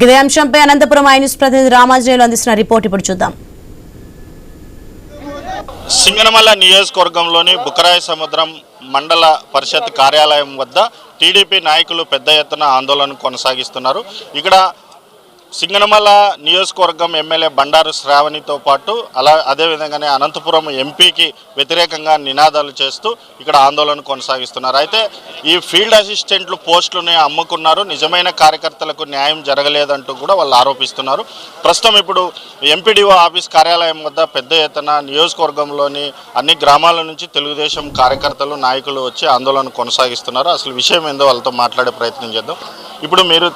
ఇదే అంశంపై Anantapuram I news ప్రతినిధి రామాజనేయులు అందిస్తున్న రిపోర్ట్ ఇప్పుడు చూద్దాం. సింగనమల నియోజకవర్గంలోని బుక్కరాయ సముద్రం మండల పరిషత్ కార్యాలయం వద్ద టీడీపీ నాయకులు పెద్ద ఎత్తున ఆందోళన కొనసాగిస్తున్నారు. ఇక్కడ సింగనమల నియోజకవర్గం ఎమ్మెల్యే బండారు శ్రావణితో పాటు అదేవిధంగానే అనంతపురం ఎంపీకి వ్యతిరేకంగా నినాదాలు చేస్తూ ఇక్కడ ఆందోళన కొనసాగిస్తున్నారు. అయితే ఈ ఫీల్డ్ అసిస్టెంట్లు పోస్టులని అమ్ముకున్నారు, నిజమైన కార్యకర్తలకు న్యాయం జరగలేదంటూ కూడా వాళ్ళు ఆరోపిస్తున్నారు. ప్రస్తుతం ఇప్పుడు ఎంపీడీఓ ఆఫీస్ కార్యాలయం వద్ద పెద్ద ఎత్తున నియోజకవర్గంలోని అన్ని గ్రామాల నుంచి తెలుగుదేశం కార్యకర్తలు నాయకులు వచ్చి ఆందోళన కొనసాగిస్తున్నారు. అసలు విషయం ఏందో వాళ్ళతో మాట్లాడే ప్రయత్నం చేద్దాం. ఇప్పుడు మీరు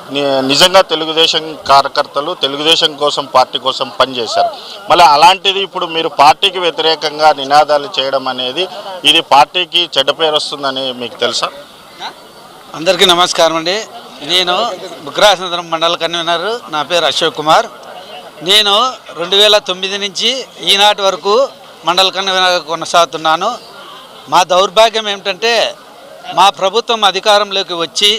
నిజంగా తెలుగుదేశం కార్యకర్తలు తెలుగుదేశం కోసం పార్టీ కోసం పనిచేశారు, మళ్ళీ అలాంటిది ఇప్పుడు మీరు పార్టీకి వ్యతిరేకంగా నినాదాలు చేయడం అనేది ఇది పార్టీకి చెడ్డ పేరు వస్తుందని మీకు తెలుసా? అందరికీ నమస్కారం అండి. నేను బుక్కరాయ సముద్రం మండల కన్వీనర్, నా పేరు అశోక్ కుమార్. నేను 2009 నుంచి ఈనాటి వరకు మండల కన్వీనర్గా కొనసాగుతున్నాను. మా దౌర్భాగ్యం ఏమిటంటే మా ప్రభుత్వం అధికారంలోకి వచ్చి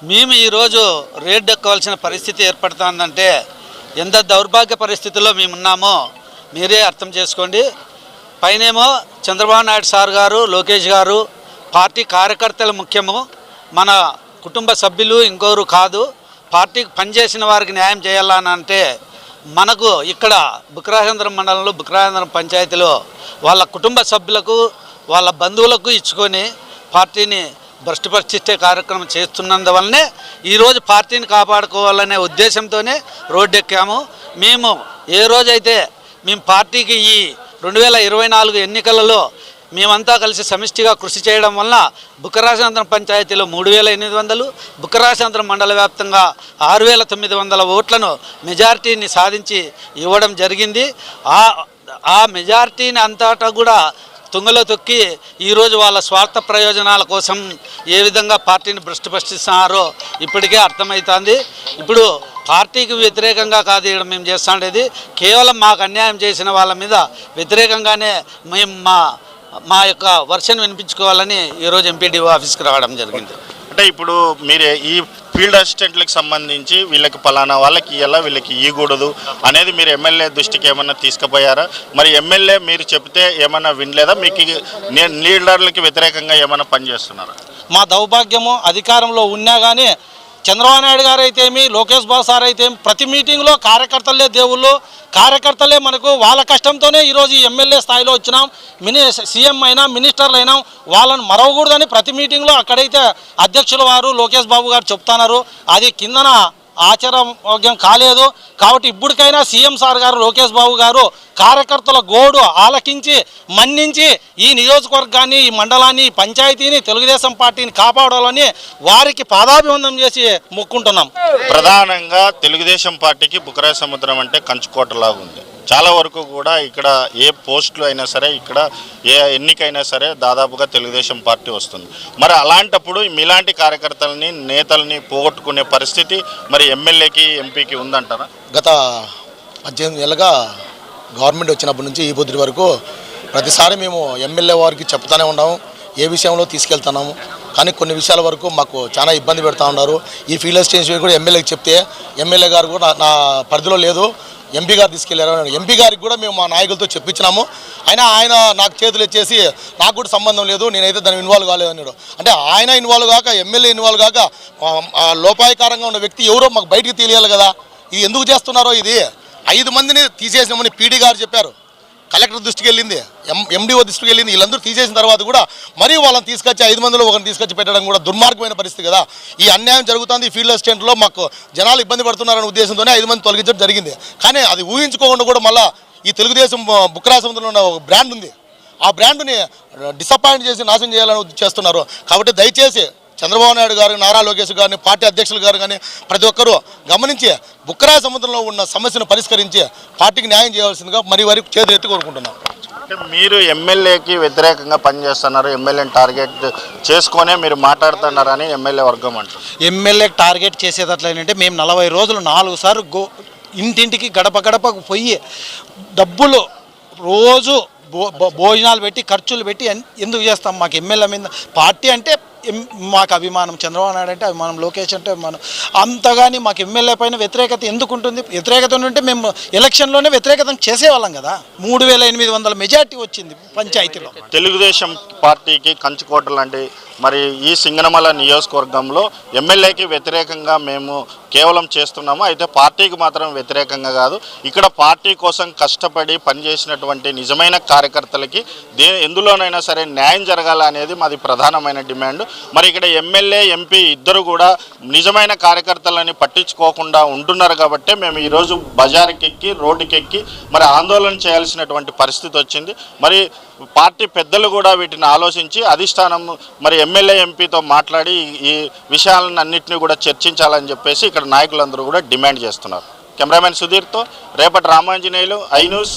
మేము ఈరోజు రేట్ ఎక్కవలసిన పరిస్థితి ఏర్పడుతుందంటే ఎంత దౌర్భాగ్య పరిస్థితుల్లో మేమున్నామో మీరే అర్థం చేసుకోండి. పైనేమో చంద్రబాబు నాయుడు సార్ గారు, లోకేష్ గారు పార్టీ కార్యకర్తలు ముఖ్యము, మన కుటుంబ సభ్యులు ఇంకోరు కాదు, పార్టీకి పనిచేసిన వారికి న్యాయం చేయాలని అంటే మనకు ఇక్కడ బుక్కరాయేంద్రం మండలంలో బుక్కరాయేంద్రం పంచాయతీలో వాళ్ళ కుటుంబ సభ్యులకు వాళ్ళ బంధువులకు ఇచ్చుకొని పార్టీని భ్రష్టుపరిచే కార్యక్రమం చేస్తున్నందువల్లనే ఈరోజు పార్టీని కాపాడుకోవాలనే ఉద్దేశంతోనే రోడ్డెక్కాము. మేము ఏ రోజైతే మేము పార్టీకి ఈ 2024 ఎన్నికలలో మేమంతా కలిసి సమిష్టిగా కృషి చేయడం వలన బుక్కరాయేంద్రం పంచాయతీలో 3800, బుక్కరాయేంద్రం మండల వ్యాప్తంగా 6900 ఓట్లను మెజారిటీని సాధించి ఇవ్వడం జరిగింది. ఆ మెజారిటీని అంతటా కూడా తుంగలో తొక్కి ఈరోజు వాళ్ళ స్వార్థ ప్రయోజనాల కోసం ఏ విధంగా పార్టీని భ్రష్టుపరిస్తున్నారో ఇప్పటికే అర్థమవుతుంది. ఇప్పుడు పార్టీకి వ్యతిరేకంగా కాదు ఇక్కడ మేము చేస్తుండేది, కేవలం మాకు అన్యాయం చేసిన వాళ్ళ మీద వ్యతిరేకంగానే మేము మా యొక్క వర్షన్ వినిపించుకోవాలని ఈరోజు ఎంపీడీఓ ఆఫీస్కి రావడం జరిగింది. అంటే ఇప్పుడు మీరే ఈ ఫీల్డ్ అసిస్టెంట్లకు సంబంధించి వీళ్ళకి పలానా వాళ్ళకి ఇవ్వాలా వీళ్ళకి ఇవ్వకూడదు అనేది మీరు ఎమ్మెల్యే దృష్టికి ఏమన్నా తీసుకుపోయారా? మరి ఎమ్మెల్యే మీరు చెప్తే ఏమన్నా వినలేదా? మీకు లీడర్లకి వ్యతిరేకంగా ఏమన్నా పనిచేస్తున్నారా? మా దౌర్భాగ్యము అధికారంలో ఉన్నా కానీ చంద్రబాబు నాయుడు గారు అయితేమి, లోకేష్ బాబు సార్ అయితే ప్రతి మీటింగ్లో కార్యకర్తలే దేవుళ్ళు, కార్యకర్తలే మనకు వాళ్ళ కష్టంతోనే ఈరోజు ఈ ఎమ్మెల్యే స్థాయిలో వచ్చినాం. సీఎం అయినా మినిస్టర్లు అయినా వాళ్ళని మరవకూడదని ప్రతి మీటింగ్లో అక్కడైతే అధ్యక్షుల వారు లోకేష్ బాబు గారు చెప్తున్నారు. అది కిందన ఆచరణయోగ్యం కాలేదు. కాబట్టి ఇప్పటికైనా సీఎం సార్ గారు లోకేష్ బాబు గారు కార్యకర్తల గోడు ఆలకించి మన్నించి ఈ నియోజకవర్గాన్ని, ఈ మండలాన్ని, ఈ పంచాయతీని, తెలుగుదేశం పార్టీని కాపాడాలని వారికి పాదాభివందనం చేసి మొక్కుంటున్నాం. ప్రధానంగా తెలుగుదేశం పార్టీకి బుక్కరాయ సముద్రం అంటే కంచుకోటలాగా ఉంది. చాలా వరకు కూడా ఇక్కడ ఏ పోస్టులు అయినా సరే, ఇక్కడ ఏ ఎన్నికైనా సరే దాదాపుగా తెలుగుదేశం పార్టీ వస్తుంది. మరి అలాంటప్పుడు మీలాంటి కార్యకర్తలని, నేతల్ని పోగొట్టుకునే పరిస్థితి మరి ఎమ్మెల్యేకి, ఎంపీకి ఉందంటారా? గత 18 ఏళ్ళుగా గవర్నమెంట్ వచ్చినప్పటి నుంచి ఈ పొద్దు వరకు ప్రతిసారి మేము ఎమ్మెల్యే వారికి చెప్తానే ఉన్నాము, ఏ విషయంలో తీసుకెళ్తున్నాము. కానీ కొన్ని విషయాల వరకు మాకు చాలా ఇబ్బంది పెడతా ఉన్నారు. ఈ ఫీల్డ్ స్టేషన్ కూడా ఎమ్మెల్యేకి చెప్తే ఎమ్మెల్యే గారు కూడా నా పరిధిలో లేదు, ఎంపీ గారు తీసుకెళ్లారు. ఎంపీ గారికి కూడా మేము మా నాయకులతో చెప్పించినాము. అయినా ఆయన నాకు చేతులు ఇచ్చేసి నాకు కూడా సంబంధం లేదు, నేనైతే దాన్ని ఇన్వాల్వ్ కాలేదు అన్నాడు. అంటే ఆయన ఇన్వాల్వ్ కాక, ఎమ్మెల్యే ఇన్వాల్వ్ కాక లోపాయకారంగా ఉన్న వ్యక్తి ఎవరో మాకు బయటికి తెలియాలి కదా. ఇది ఎందుకు చేస్తున్నారో, ఇది 5 మందిని తీసేసినామని పీడీ గారు చెప్పారు, కలెక్టర్ దృష్టికి వెళ్ళింది, ఎండిఓ దృష్టికి వెళ్ళింది. వీళ్ళందరూ తీసేసిన తర్వాత కూడా మరీ వాళ్ళని తీసుకొచ్చి 5 మందిలో ఒకరిని తీసుకొచ్చి పెట్టడం కూడా దుర్మార్గమైన పరిస్థితి కదా. ఈ అన్యాయం జరుగుతుంది. ఈ ఫీల్డ్ అసిస్టెంట్లో మాకు జనాలు ఇబ్బంది పడుతున్నారనే ఉద్దేశంతోనే 5 మంది తొలగించడం జరిగింది. కానీ అది ఊహించుకోకుండా కూడా మళ్ళీ ఈ తెలుగుదేశం బుక్కరాయ సముద్రంలో ఉన్న ఒక బ్రాండ్ ఉంది, ఆ బ్రాండ్ని డిసప్పాయింట్ చేసి నాశనం చేయాలని చేస్తున్నారు. కాబట్టి దయచేసి చంద్రబాబు నాయుడు గారు, నారా లోకేష్ గారిని, పార్టీ అధ్యక్షులు గారు కానీ ప్రతి ఒక్కరూ గమనించి బుక్కరాయ సముద్రంలో ఉన్న సమస్యను పరిష్కరించి పార్టీకి న్యాయం చేయవలసిందిగా మరి వారికి చేతులు ఎత్తి కోరుకుంటున్నాం. అంటే మీరు ఎమ్మెల్యేకి వ్యతిరేకంగా పనిచేస్తున్నారు, ఎమ్మెల్యేని టార్గెట్ చేసుకునే మీరు మాట్లాడుతున్నారని ఎమ్మెల్యే వర్గం అంటారు. ఎమ్మెల్యేకి టార్గెట్ చేసేటట్లయితే మేము 40 రోజులు 4 సార్లు ఇంటింటికి గడప గడపకు పోయి డబ్బులు రోజు భోజనాలు పెట్టి ఖర్చులు పెట్టి ఎందుకు చేస్తాం? మాకు ఎమ్మెల్యే మీద పార్టీ అంటే మాకు అభిమానం, చంద్రబాబు నాయుడు అంటే అభిమానం, లోకేష్ అంటే అభిమానం. అంతగాని మాకు ఎమ్మెల్యే పైన వ్యతిరేకత ఎందుకు ఉంటుంది? వ్యతిరేకత ఉంటే మేము ఎలక్షన్లోనే వ్యతిరేకత చేసేవాళ్ళం కదా. 3800 మెజార్టీ వచ్చింది పంచాయతీలో. తెలుగుదేశం పార్టీకి కంచుకోట లాంటి మరి ఈ సింగనమల నియోజకవర్గంలో ఎమ్మెల్యేకి వ్యతిరేకంగా మేము కేవలం చేస్తున్నాము. అయితే పార్టీకి మాత్రం వ్యతిరేకంగా కాదు. ఇక్కడ పార్టీ కోసం కష్టపడి పనిచేసినటువంటి నిజమైన కార్యకర్తలకి ఎందులోనైనా సరే న్యాయం జరగాల అనేది మాది ప్రధానమైన డిమాండ్. మరి ఇక్కడ ఎమ్మెల్యే, ఎంపీ ఇద్దరు కూడా నిజమైన కార్యకర్తలని పట్టించుకోకుండా ఉంటున్నారు కాబట్టి మేము ఈరోజు బజారుకెక్కి, రోడ్డుకెక్కి మరి ఆందోళన చేయాల్సినటువంటి పరిస్థితి వచ్చింది. మరి పార్టీ పెద్దలు కూడా వీటిని ఆలోచించి అధిష్టానం మరి ఎమ్మెల్యే, ఎంపీతో మాట్లాడి ఈ విషయాలన్నింటినీ కూడా చర్చించాలని చెప్పేసి ఇక్కడ నాయకులందరూ కూడా డిమాండ్ చేస్తున్నారు. కెమెరామెన్ సుధీర్తో రేపటి రామాంజనేయులు, ఐ న్యూస్.